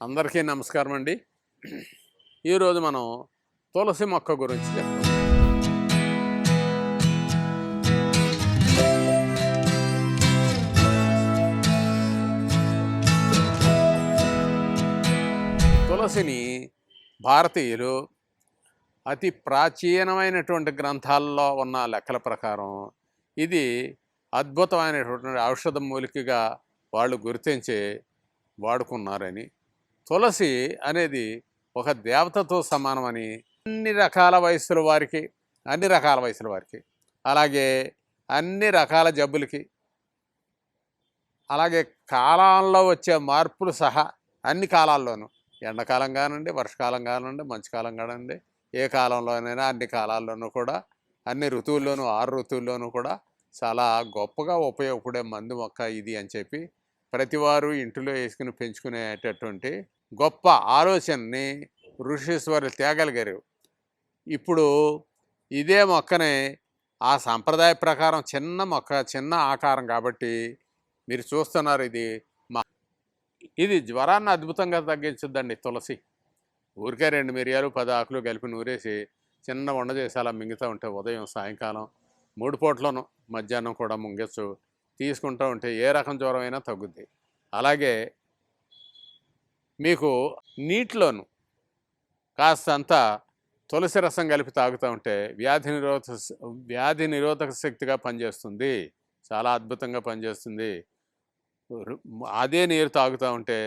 అందరికీ నమస్కారం అండి. ఈరోజు మనం తులసి మొక్క గురించి చెప్తాం. తులసిని భారతీయులు అతి ప్రాచీనమైనటువంటి గ్రంథాల్లో ఉన్న లెక్కల ప్రకారం ఇది అద్భుతమైనటువంటి ఔషధ మూలికగా వాళ్ళు గుర్తించి వాడుకున్నారని, తులసి అనేది ఒక దేవతతో సమానమని అన్ని రకాల వయసుల వారికి అలాగే అన్ని రకాల జబ్బులకి, అలాగే కాలంలో వచ్చే మార్పులు సహా అన్ని కాలాల్లోనూ, ఎండాకాలం కానివ్వండి, వర్షకాలం కానివ్వండి, మంచు కాలం కానివ్వండి, ఏ కాలంలోనైనా అన్ని కాలాల్లోనూ కూడా, అన్ని ఋతువుల్లోనూ 6 ఋతువుల్లోనూ కూడా చాలా గొప్పగా ఉపయోగపడే మందు మొక్క ఇది అని చెప్పి ప్రతివారు ఇంటిలో వేసుకుని పెంచుకునేటటువంటి గొప్ప ఆలోచనని ఋషీశ్వరులు తేగలిగారు. ఇప్పుడు ఇదే మొక్కని ఆ సంప్రదాయ ప్రకారం చిన్న మొక్క, చిన్న ఆకారం కాబట్టి మీరు చూస్తున్నారు. ఇది జ్వరాన్ని అద్భుతంగా తగ్గించుద్దండి. తులసి ఊరికే 2 మిరియాలు 10 ఆకులు కలిపి నూరేసి చిన్న వండ చేసి అలా మింగుతూ ఉంటే ఉదయం సాయంకాలం 3 పూట్లను మధ్యాహ్నం కూడా ముంగచ్చు తీసుకుంటూ ఉంటే ఏ రకం జ్వరం అయినా తగ్గుద్ది. అలాగే మీకు నీటిలోను కాస్తంత తులసి రసం కలిపి తాగుతూ ఉంటే వ్యాధి నిరోధక శక్తిగా పనిచేస్తుంది. చాలా అద్భుతంగా పనిచేస్తుంది. అదే నీరు తాగుతూ ఉంటే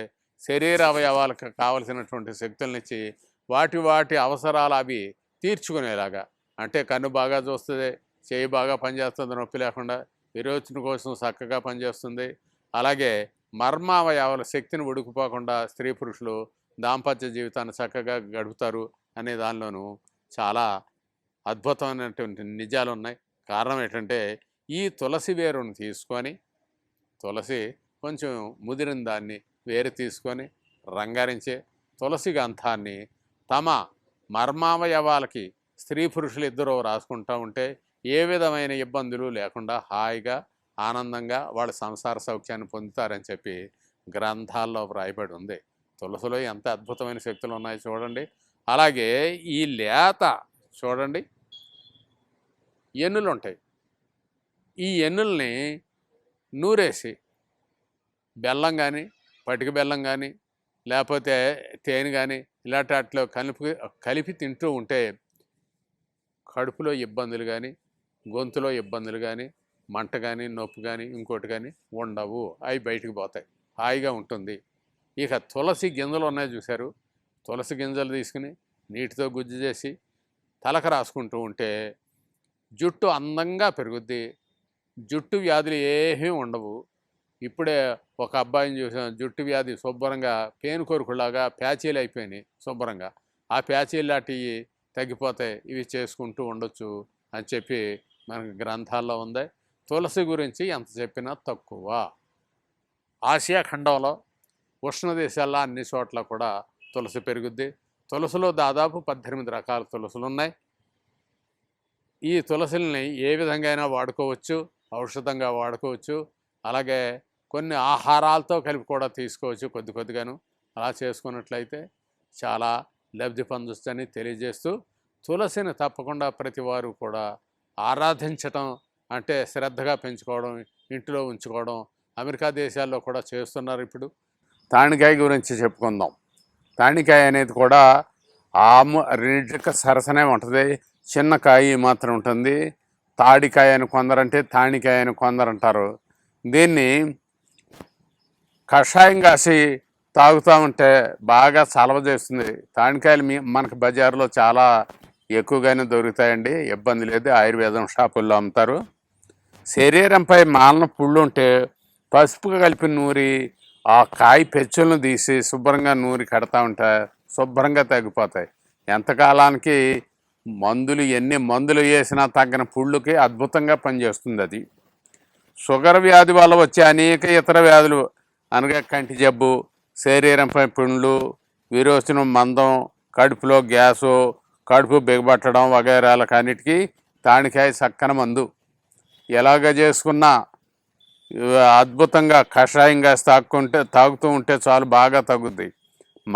శరీర అవయవాలకు కావలసినటువంటి శక్తులనిచ్చి వాటి అవసరాలు అవి తీర్చుకునేలాగా, అంటే కన్ను బాగా చూస్తుంది, చేయి బాగా పనిచేస్తుంది, నొప్పి లేకుండా విరోచన కోసం చక్కగా పనిచేస్తుంది. అలాగే మర్మావయవాల శక్తిని ఉడికిపోకుండా స్త్రీ పురుషులు దాంపత్య జీవితాన్ని చక్కగా గడుపుతారు అనే దానిలోనూ చాలా అద్భుతమైనటువంటి నిజాలు ఉన్నాయి. కారణం ఏంటంటే ఈ తులసి వేరును తీసుకొని, తులసి కొంచెం ముదిరిన దాన్ని వేరు తీసుకొని రంగరించే తులసి గంధాన్ని తమ మర్మావయవాలకి స్త్రీ పురుషులు ఇద్దరూ రాసుకుంటూ ఉంటే ఏ విధమైన ఇబ్బందులు లేకుండా హాయిగా ఆనందంగా వాళ్ళ సంసార సౌఖ్యాన్ని పొందుతారని చెప్పి గ్రంథాల్లో వ్రాయబడి ఉంది. తులసిలో ఎంత అద్భుతమైన శక్తులు ఉన్నాయో చూడండి. అలాగే ఈ లేత చూడండి, ఎన్నులు ఉంటాయి. ఈ ఎన్నుల్ని నూరేసి బెల్లం కానీ, పటిక బెల్లం కానీ, లేకపోతే తేనె కానీ ఇలాంటి వాటిలో కలిపి తింటూ ఉంటే కడుపులో ఇబ్బందులు కానీ, గొంతులో ఇబ్బందులు కానీ, మంట కానీ, నొప్పి కానీ, ఇంకోటి కానీ ఉండవు. అవి బయటికి పోతాయి, హాయిగా ఉంటుంది. ఇక తులసి గింజలు ఉన్నాయి చూశారు, తులసి గింజలు తీసుకుని నీటితో గుజ్జు చేసి తలకు రాసుకుంటూ ఉంటే జుట్టు అందంగా పెరుగుద్ది. జుట్టు వ్యాధులు ఏమీ ఉండవు. ఇప్పుడే ఒక అబ్బాయిని చూసాను, జుట్టు వ్యాధి శుభ్రంగా పేనుకొరుకులాగా ప్యాచీలు అయిపోయినాయి శుభ్రంగా. ఆ ప్యాచీలు లాంటివి తగ్గిపోతాయి, ఇవి చేసుకుంటూ ఉండొచ్చు అని చెప్పి మనకి గ్రంథాల్లో ఉంది. తులసి గురించి ఎంత చెప్పినా తక్కువ. ఆసియా ఖండంలో ఉష్ణ దేశాల్లో అన్ని చోట్ల కూడా తులసి పెరుగుద్ది. తులసిలో దాదాపు 18 రకాల తులసులు ఉన్నాయి. ఈ తులసిల్ని ఏ విధంగా అయినా వాడుకోవచ్చు, ఔషధంగా వాడుకోవచ్చు. అలాగే కొన్ని ఆహారాలతో కలిపి కూడా తీసుకోవచ్చు కొద్దిగాను. అలా చేసుకున్నట్లయితే చాలా లబ్ధి పొందొచ్చని తెలియజేస్తూ, తులసిని తప్పకుండా ప్రతి వారు కూడా ఆరాధించటం, అంటే శ్రద్ధగా పెంచుకోవడం, ఇంటిలో ఉంచుకోవడం అమెరికా దేశాల్లో కూడా చేస్తున్నారు. ఇప్పుడు తాణికాయ గురించి చెప్పుకుందాం. తాణికాయ అనేది కూడా రెండింటికి సరసనే ఉంటుంది. చిన్న కాయ మాత్రం ఉంటుంది. తాడికాయ అని కొందరంటే, తాణికాయ అని కొందరంటారు. దీన్ని కషాయం కాసి తాగుతూ ఉంటే బాగా చలవ చేస్తుంది. తాణికాయలు మనకు బజార్లో చాలా ఎక్కువగానే దొరుకుతాయండి, ఇబ్బంది లేదు. ఆయుర్వేదం షాపుల్లో అమ్ముతారు. శరీరంపై మాలిన పుళ్ళు ఉంటే పసుపు కలిపి నూరి ఆ కాయ పెచ్చులను తీసి శుభ్రంగా నూరి కడతా ఉంటే శుభ్రంగా తగ్గిపోతాయి. ఎంతకాలానికి ఎన్ని మందులు వేసినా తగ్గిన పుళ్ళుకి అద్భుతంగా పనిచేస్తుంది అది. షుగర్ వ్యాధి వల్ల వచ్చే అనేక ఇతర వ్యాధులు అనగా కంటి జబ్బు, శరీరంపై పుండ్లు, విరోచనం, మందం, కడుపులో గ్యాసు, కడుపు బిగబట్టడం వగైరాలకు అన్నిటికీ తాణికాయ చక్కని మందు. ఎలాగ చేసుకున్నా అద్భుతంగా కషాయంగా తాగుతూ ఉంటే చాలు, బాగా తగ్గుద్ది.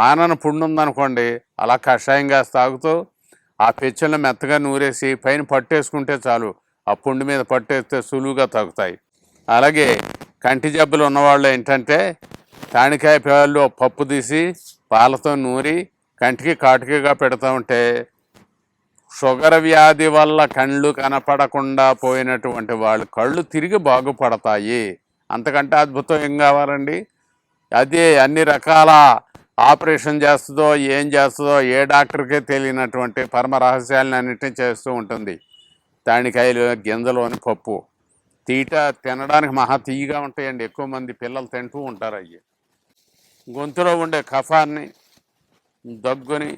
మానన పుండు ఉందనుకోండి, అలా కషాయం కాస్త తాగుతూ ఆ పెచ్చులను మెత్తగా నూరేసి పైన పట్టేసుకుంటే చాలు, ఆ పుండు మీద పట్టేస్తే సులువుగా తగ్గుతాయి. అలాగే కంటి జబ్బులు ఉన్నవాళ్ళు ఏంటంటే తానికాయ పాలు పప్పు తీసి పాలతో నూరి కంటికి కాటుకగా పెడతా ఉంటే షుగర్ వ్యాధి వల్ల కళ్ళు కనపడకుండా పోయినటువంటి వాళ్ళు కళ్ళు తిరిగి బాగుపడతాయి. అంతకంటే అద్భుతం ఏం కావాలండి? అదే అన్ని రకాల ఆపరేషన్ చేస్తుందో ఏం చేస్తుందో ఏ డాక్టర్కే తెలియనటువంటి పరమ రహస్యాలను అన్నింటినీ చేస్తూ ఉంటుంది. తానికాయలు గింజలోని పప్పు తినడానికి మహా తీయగా ఉంటాయండి. ఎక్కువ మంది పిల్లలు తింటూ ఉంటారు. అవి గొంతులో ఉండే కఫాన్ని, దగ్గుని,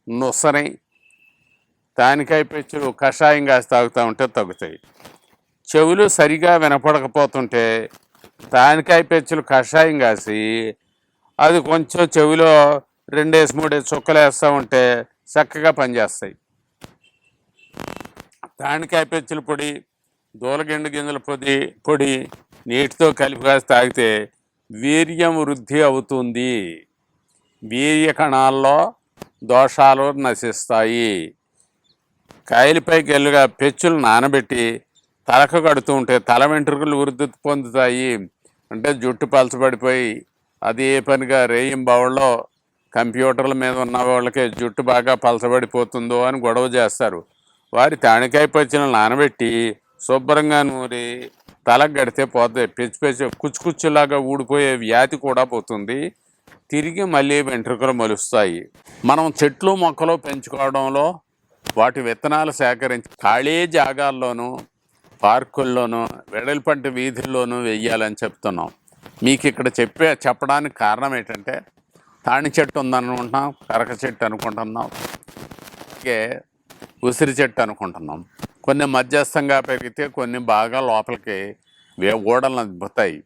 నొసని తానికాయ పెచ్చులు కషాయం కాసి తాగుతూ ఉంటే తగ్గుతాయి. చెవులు సరిగా వినపడకపోతుంటే తానికాయ పెచ్చులు కషాయం కాసి అది కొంచెం చెవిలో 2-3 చుక్కలు వేస్తూ ఉంటే చక్కగా పనిచేస్తాయి. తానికాయ పెచ్చుల పొడి, దూలగిండు గింజల పొడి నీటితో కలిపి కాసి తాగితే వీర్యం వృద్ధి అవుతుంది. వీర్య కణాల్లో దోషాలు నశిస్తాయి. కాయలపై గెల్లుగా పెచ్చులు నానబెట్టి తలకు కడుతూ ఉంటే తల వెంట్రుకలు వృద్ధి పొందుతాయి. అంటే జుట్టు పలచబడిపోయి అది ఏ పనిగా రేయింబవళ్ళలో కంప్యూటర్ల మీద ఉన్న వాళ్ళకి జుట్టు బాగా పలచబడిపోతుందో అని గొడవ చేస్తారు. వారి తానికాయ పచ్చులను నానబెట్టి శుభ్రంగా నూరి తలకు గడితే పోతాయి. పెచ్చు కుచ్చులాగా ఊడిపోయే వ్యాధి కూడా పోతుంది. తిరిగి మళ్ళీ వెంట్రుకలు మొలుస్తాయి. మనం చెట్లు మొక్కలు పెంచుకోవడంలో వాటి విత్తనాలు సేకరించి ఖాళీ జాగాల్లోనూ పార్కుల్లోనూ వెడల్పంటి వీధుల్లోనూ వెయ్యాలని చెప్తున్నాం. మీకు ఇక్కడ చెప్పడానికి కారణం ఏంటంటే తాణి చెట్టు ఉందనుకుంటున్నాం, కరక చెట్టు అనుకుంటున్నాం, అలాగే ఉసిరి చెట్టు అనుకుంటున్నాం. కొన్ని మధ్యస్థంగా పెరిగితే కొన్ని బాగా లోపలికి ఊడలను అద్భుతాయి.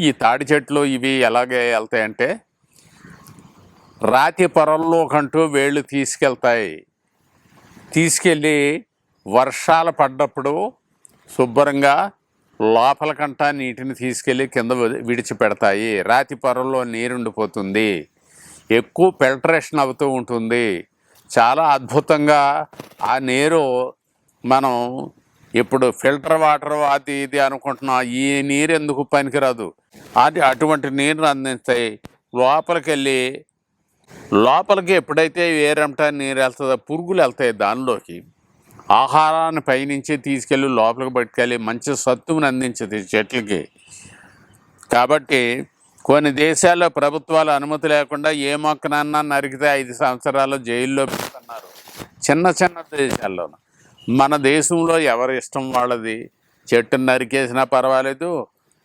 ఈ తాడి చెట్లు ఇవి ఎలాగే వెళ్తాయంటే రాతి పొరల్లో కంటూ వేళ్ళు తీసుకెళ్ళి వర్షాలు పడ్డప్పుడు శుభ్రంగా లోపలకంట నీటిని తీసుకెళ్ళి కింద విడిచిపెడతాయి. రాతి పొరల్లో నీరుండిపోతుంది, ఎక్కువ ఫిల్టరేషన్ అవుతూ ఉంటుంది. చాలా అద్భుతంగా ఆ నీరు మనం ఇప్పుడు ఫిల్టర్ వాటర్ అది ఇది అనుకుంటున్నాం. ఈ నీరు ఎందుకు పనికిరాదు. అటువంటి నీరుని అందిస్తాయి. లోపలికి ఎప్పుడైతే వేరంట నీరు వెళ్తుందో పురుగులు వెళ్తాయి దానిలోకి. ఆహారాన్ని పైనుంచి తీసుకెళ్ళి లోపలికి పట్టుకెళ్ళి మంచి సత్తువుని అందించదు చెట్లకి. కాబట్టి కొన్ని దేశాల్లో ప్రభుత్వాలు అనుమతి లేకుండా ఏ మొక్కనన్నా నరికితే 5 సంవత్సరాలు జైల్లో పెడుతున్నారు, చిన్న దేశాల్లోనూ. మన దేశంలో ఎవరి ఇష్టం వాళ్ళది. చెట్టును నరికేసినా పర్వాలేదు,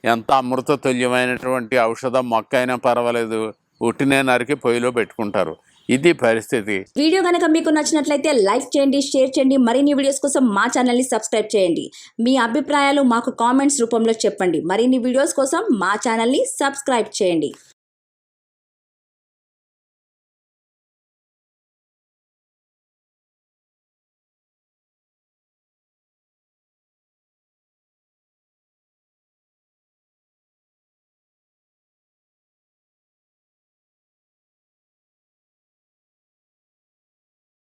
ఎంత అమృత తుల్యమైనటువంటి ఔషధం మొక్క అయినా పర్వాలేదు, ఉట్టినే నరికి పొయ్యిలో పెట్టుకుంటారు. ఇది పరిస్థితి. వీడియో కనుక మీకు నచ్చినట్లయితే లైక్ చేయండి, షేర్ చేయండి. మరిన్ని వీడియోస్ కోసం మా ఛానల్ని సబ్స్క్రైబ్ చేయండి. మీ అభిప్రాయాలు మాకు కామెంట్స్ రూపంలో చెప్పండి. మరిన్ని వీడియోస్ కోసం మా ఛానల్ని సబ్స్క్రైబ్ చేయండి.